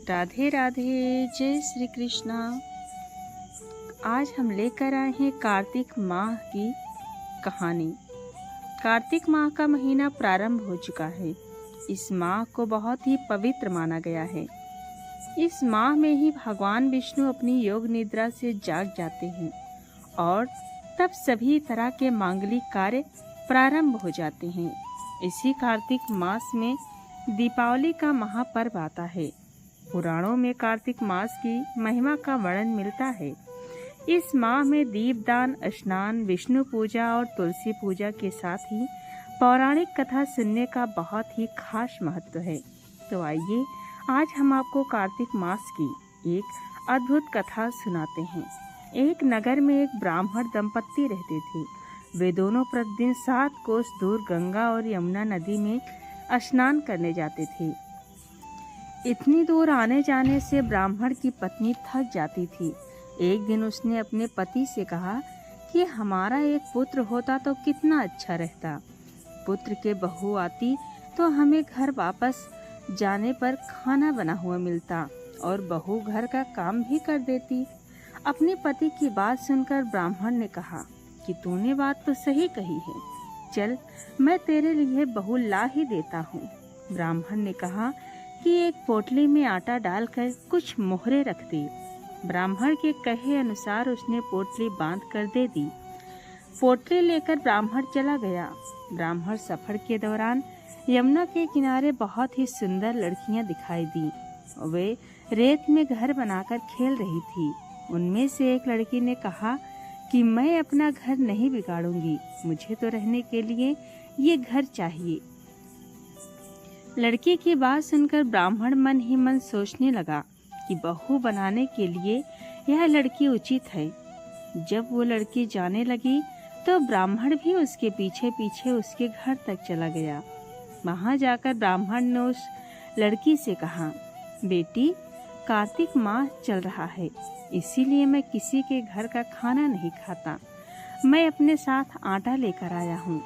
राधे राधे, जय श्री कृष्णा। आज हम लेकर आए हैं कार्तिक माह की कहानी। कार्तिक माह का महीना प्रारंभ हो चुका है। इस माह को बहुत ही पवित्र माना गया है। इस माह में ही भगवान विष्णु अपनी योग निद्रा से जाग जाते हैं और तब सभी तरह के मांगलिक कार्य प्रारंभ हो जाते हैं। इसी कार्तिक मास में दीपावली का महापर्व आता है। पुराणों में कार्तिक मास की महिमा का वर्णन मिलता है। इस माह में दीपदान, स्नान, विष्णु पूजा और तुलसी पूजा के साथ ही पौराणिक कथा सुनने का बहुत ही खास महत्व है। तो आइए आज हम आपको कार्तिक मास की एक अद्भुत कथा सुनाते हैं। एक नगर में एक ब्राह्मण दंपत्ति रहते थे। वे दोनों प्रतिदिन 7 कोस दूर गंगा और यमुना नदी में स्नान करने जाते थे। इतनी दूर आने जाने से ब्राह्मण की पत्नी थक जाती थी। एक दिन उसने अपने पति से कहा कि हमारा एक पुत्र होता तो कितना अच्छा रहता। पुत्र के बहू आती तो हमें घर वापस जाने पर खाना बना हुआ मिलता और बहू घर का काम भी कर देती। अपने पति की बात सुनकर ब्राह्मण ने कहा कि तूने बात तो सही कही है, चल मैं तेरे लिए बहू ला ही देता हूँ। ब्राह्मण ने कहा कि एक पोटली में आटा डालकर कुछ मोहरे रख दी। ब्राह्मण के कहे अनुसार उसने पोटली बांध कर दे दी। पोटली लेकर ब्राह्मण चला गया। ब्राह्मण सफर के दौरान यमुना के किनारे बहुत ही सुंदर लड़कियां दिखाई दी। वे रेत में घर बनाकर खेल रही थी। उनमें से एक लड़की ने कहा कि मैं अपना घर नहीं बिगाड़ूंगी, मुझे तो रहने के लिए ये घर चाहिए। लड़की की बात सुनकर ब्राह्मण मन ही मन सोचने लगा कि बहू बनाने के लिए यह लड़की उचित है। जब वो लड़की जाने लगी तो ब्राह्मण भी उसके पीछे पीछे उसके घर तक चला गया। वहां जाकर ब्राह्मण ने उस लड़की से कहा, बेटी, कार्तिक माह चल रहा है, इसीलिए मैं किसी के घर का खाना नहीं खाता। मैं अपने साथ आटा लेकर आया हूँ।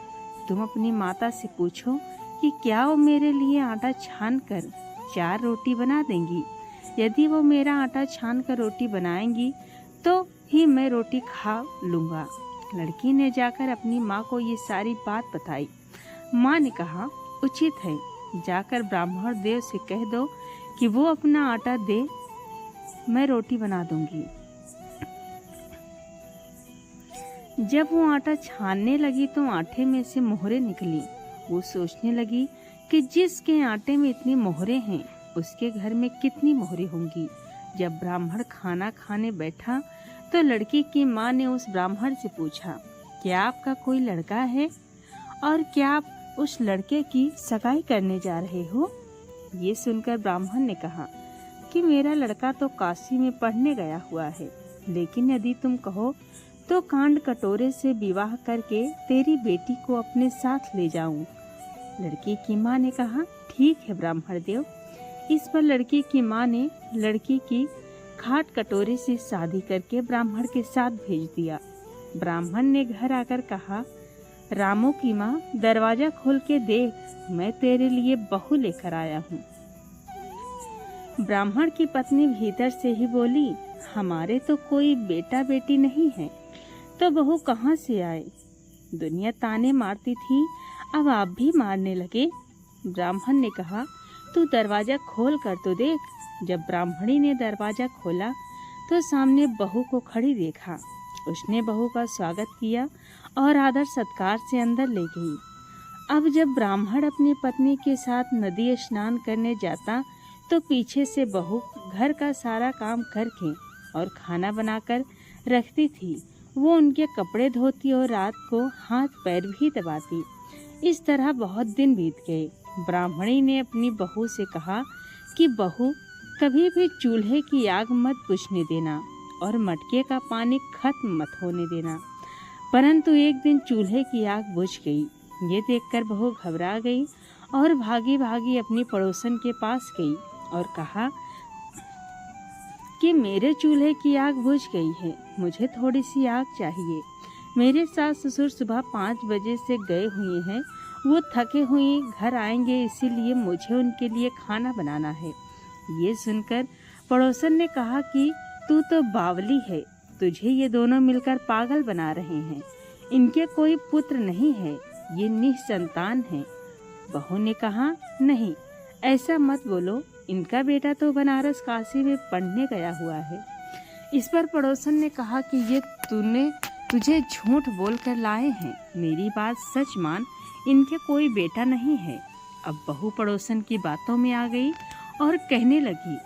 तुम अपनी माता से पूछो कि क्या वो मेरे लिए आटा छान कर 4 रोटी बना देंगी। यदि वो मेरा आटा छान कर रोटी बनाएंगी तो ही मैं रोटी खा लूँगा। लड़की ने जाकर अपनी माँ को ये सारी बात बताई। माँ ने कहा, उचित है, जाकर ब्राह्मण देव से कह दो कि वो अपना आटा दे, मैं रोटी बना दूंगी। जब वो आटा छानने लगी तो आटे में से मोहरे निकली। वो सोचने लगी कि जिसके आटे में इतनी मोहरे हैं उसके घर में कितनी मोहरे होंगी। जब ब्राह्मण खाना खाने बैठा तो लड़की की माँ ने उस ब्राह्मण से पूछा, क्या आपका कोई लड़का है और क्या आप उस लड़के की सगाई करने जा रहे हो? ये सुनकर ब्राह्मण ने कहा कि मेरा लड़का तो काशी में पढ़ने गया हुआ है, लेकिन यदि तुम कहो तो कांड कटोरे से विवाह करके तेरी बेटी को अपने साथ ले जाऊं। लड़की की माँ ने कहा, ठीक है ब्राह्मण देव। इस पर लड़की की माँ ने लड़की की खाट कटोरे से शादी करके ब्राह्मण के साथ भेज दिया। ब्राह्मण ने घर आकर कहा, रामू की माँ, दरवाजा खोल के देख, मैं तेरे लिए बहू लेकर आया हूँ। ब्राह्मण की पत्नी भीतर से ही बोली, हमारे तो कोई बेटा बेटी नहीं है, तो बहू कहाँ से आए? दुनिया ताने मारती थी, अब आप भी मारने लगे। ब्राह्मण ने कहा, तू दरवाजा खोल कर तो देख। जब ब्राह्मणी ने दरवाजा खोला तो सामने बहू को खड़ी देखा। उसने बहू का स्वागत किया और आदर सत्कार से अंदर ले गई। अब जब ब्राह्मण अपनी पत्नी के साथ नदी स्नान करने जाता तो पीछे से बहू घर का सारा काम करके और खाना बनाकर रखती थी। वो उनके कपड़े धोती और रात को हाथ पैर भी दबाती। इस तरह बहुत दिन बीत गए। ब्राह्मणी ने अपनी बहू से कहा कि बहू, कभी भी चूल्हे की आग मत बुझने देना और मटके का पानी खत्म मत होने देना। परंतु एक दिन चूल्हे की आग बुझ गई। ये देखकर बहू घबरा गई और भागी भागी अपनी पड़ोसन के पास गई और कहा कि मेरे चूल्हे की आग बुझ गई है, मुझे थोड़ी सी आग चाहिए। मेरे सास ससुर सुबह 5 बजे से गए हुए हैं, वो थके हुए घर आएंगे, इसीलिए मुझे उनके लिए खाना बनाना है। ये सुनकर पड़ोसन ने कहा कि तू तो बावली है, तुझे ये दोनों मिलकर पागल बना रहे हैं। इनके कोई पुत्र नहीं है, ये निसंतान है। बहू ने कहा, नहीं ऐसा मत बोलो, इनका बेटा तो बनारस काशी में पढ़ने गया हुआ है। इस पर पड़ोसन ने कहा कि ये तुझे झूठ बोल कर लाए हैं, मेरी बात सच मान, इनके कोई बेटा नहीं है। अब बहू पड़ोसन की बातों में आ गई और कहने लगी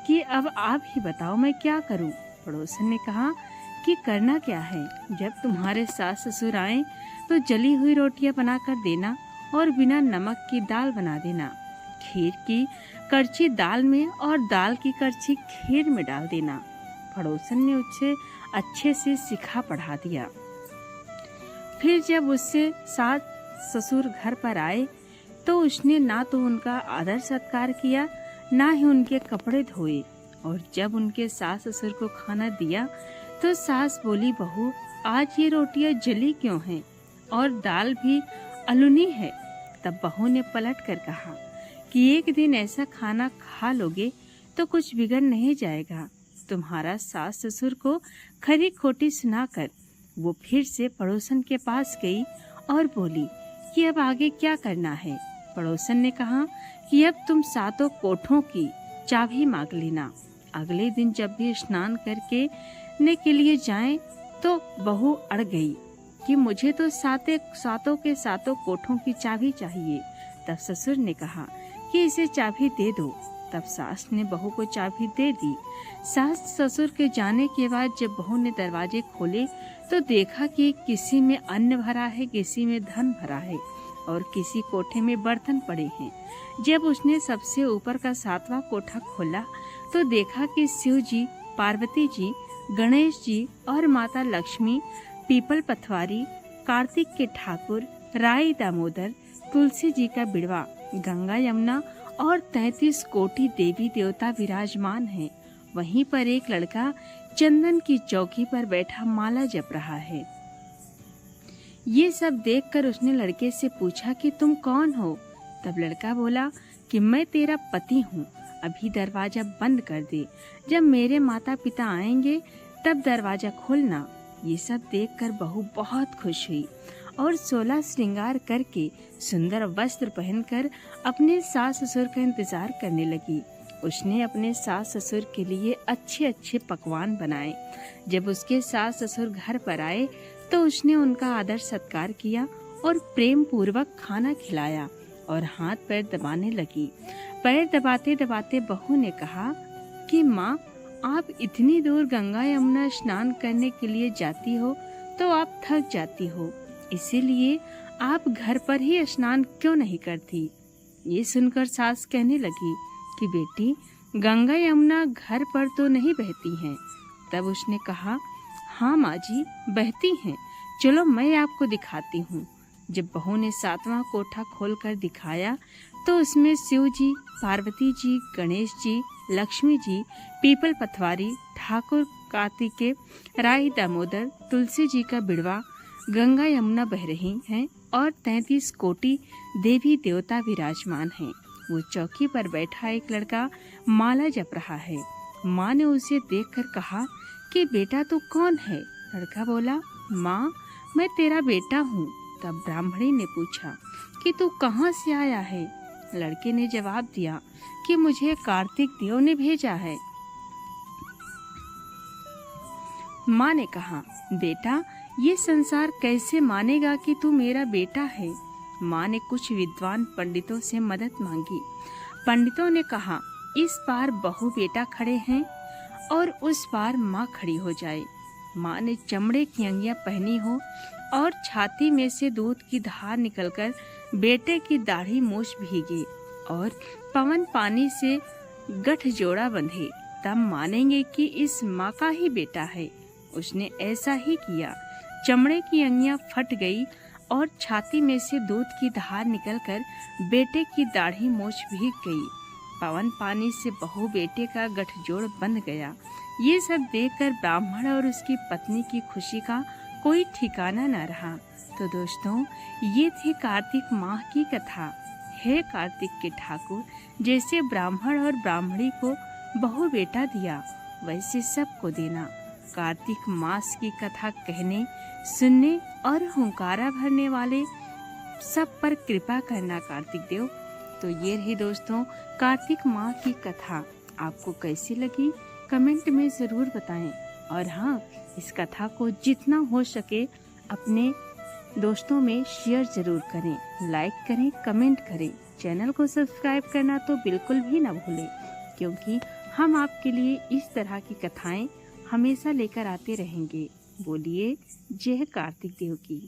कि अब आप ही बताओ मैं क्या करूं। पड़ोसन ने कहा कि करना क्या है, जब तुम्हारे सास ससुर आए तो जली हुई रोटियां बनाकर देना और बिना नमक की दाल बना देना। खीर की करछी दाल में और दाल की करछी खीर में डाल देना। पड़ोसन ने उसे अच्छे से सिखा पढ़ा दिया। फिर जब उससे सास ससुर घर पर आए तो उसने ना तो उनका आदर सत्कार किया, ना ही उनके कपड़े धोए। और जब उनके सास ससुर को खाना दिया तो सास बोली, बहू आज ये रोटियां जली क्यों हैं और दाल भी अलुनी है। तब बहू ने पलट कर कहा कि एक दिन ऐसा खाना खा लोगे तो कुछ बिगड़ नहीं जाएगा। तुम्हारा सास ससुर को खरी खोटी सुनाकर वो फिर से पड़ोसन के पास गई और बोली कि अब आगे क्या करना है। पड़ोसन ने कहा कि अब तुम सातों कोठों की चाबी मांग लेना। अगले दिन जब भी स्नान करके के लिए जाएं तो बहू अड़ गई कि मुझे तो सातों के सातों कोठों की चाबी चाहिए। तब ससुर ने कहा कि इसे चाबी दे दो। तब सास ने बहू को चाबी दे दी। सास ससुर के जाने के बाद जब बहू ने दरवाजे खोले तो देखा कि किसी में अन्न भरा है, किसी में धन भरा है और किसी कोठे में बर्तन पड़े हैं। जब उसने सबसे ऊपर का 7वां कोठा खोला तो देखा कि शिव जी, पार्वती जी, गणेश जी और माता लक्ष्मी, पीपल पथवारी, कार्तिक के ठाकुर, राई दामोदर, तुलसी जी का बिड़वा, गंगा यमुना और 33 कोटि देवी देवता विराजमान हैं। वहीं पर एक लड़का चंदन की चौकी पर बैठा माला जप रहा है। ये सब देखकर उसने लड़के से पूछा कि तुम कौन हो। तब लड़का बोला कि मैं तेरा पति हूँ, अभी दरवाजा बंद कर दे, जब मेरे माता पिता आएंगे तब दरवाजा खोलना। ये सब देखकर बहू बहुत खुश हुई और 16 श्रृंगार करके सुंदर वस्त्र पहनकर अपने सास ससुर का इंतजार करने लगी। उसने अपने सास ससुर के लिए अच्छे अच्छे पकवान बनाए। जब उसके सास ससुर घर पर आए तो उसने उनका आदर सत्कार किया और प्रेम पूर्वक खाना खिलाया और हाथ पैर दबाने लगी। पैर दबाते दबाते बहू ने कहा कि माँ, आप इतनी दूर गंगा यमुना स्नान करने के लिए जाती हो तो आप थक जाती हो, इसीलिए आप घर पर ही स्नान क्यों नहीं करती। ये सुनकर सास कहने लगी कि बेटी, गंगा यमुना घर पर तो नहीं बहती हैं। तब उसने कहा, हाँ माँ जी, बहती हैं, चलो मैं आपको दिखाती हूँ। जब बहू ने 7वां कोठा खोलकर दिखाया तो उसमें शिव जी, पार्वती जी, गणेश जी, लक्ष्मी जी, पीपल पथवारी, ठाकुर कार्तिके, राई दामोदर, तुलसी जी का बिड़वा, गंगा यमुना बह रही हैं और 33 कोटि देवी देवता विराजमान हैं। वो चौकी पर बैठा एक लड़का माला जप रहा है। माँ ने उसे देखकर कहा कि बेटा तू कौन है। लड़का बोला, माँ, मैं तेरा बेटा हूँ। तब ब्राह्मणी ने पूछा कि तू कहाँ से आया है। लड़के ने जवाब दिया कि मुझे कार्तिक देव ने भेजा है। माँ ने कहा, बेटा, ये संसार कैसे मानेगा कि तू मेरा बेटा है। माँ ने कुछ विद्वान पंडितों से मदद मांगी। पंडितों ने कहा, इस पार बहू बेटा खड़े हैं और उस पार माँ खड़ी हो जाए। माँ ने चमड़े की अंगियां पहनी हो और छाती में से दूध की धार निकलकर बेटे की दाढ़ी मूछ भीगे और पवन पानी से गठजोड़ा बंधे, तब मानेंगे कि इस माँ का ही बेटा है। उसने ऐसा ही किया। चमड़े की अंगियां फट गई और छाती में से दूध की धार निकलकर बेटे की दाढ़ी मूछ भीग गई। पवन पानी से बहू बेटे का गठजोड़ बंध गया। ये सब देखकर ब्राह्मण और उसकी पत्नी की खुशी का कोई ठिकाना न रहा। तो दोस्तों, ये थी कार्तिक माह की कथा। हे कार्तिक के ठाकुर, जैसे ब्राह्मण और ब्राह्मणी को बहु बेटा दिया, वैसे सबको देना। कार्तिक मास की कथा कहने, सुनने और हुंकारा भरने वाले सब पर कृपा करना कार्तिक देव। तो ये रही दोस्तों कार्तिक माह की कथा। आपको कैसी लगी कमेंट में ज़रूर बताएं। और हाँ, इस कथा को जितना हो सके अपने दोस्तों में शेयर ज़रूर करें, लाइक करें, कमेंट करें। चैनल को सब्सक्राइब करना तो बिल्कुल भी ना भूलें, क्योंकि हम आपके लिए इस तरह की कथाएं हमेशा लेकर आते रहेंगे। बोलिए जय कार्तिक देव की।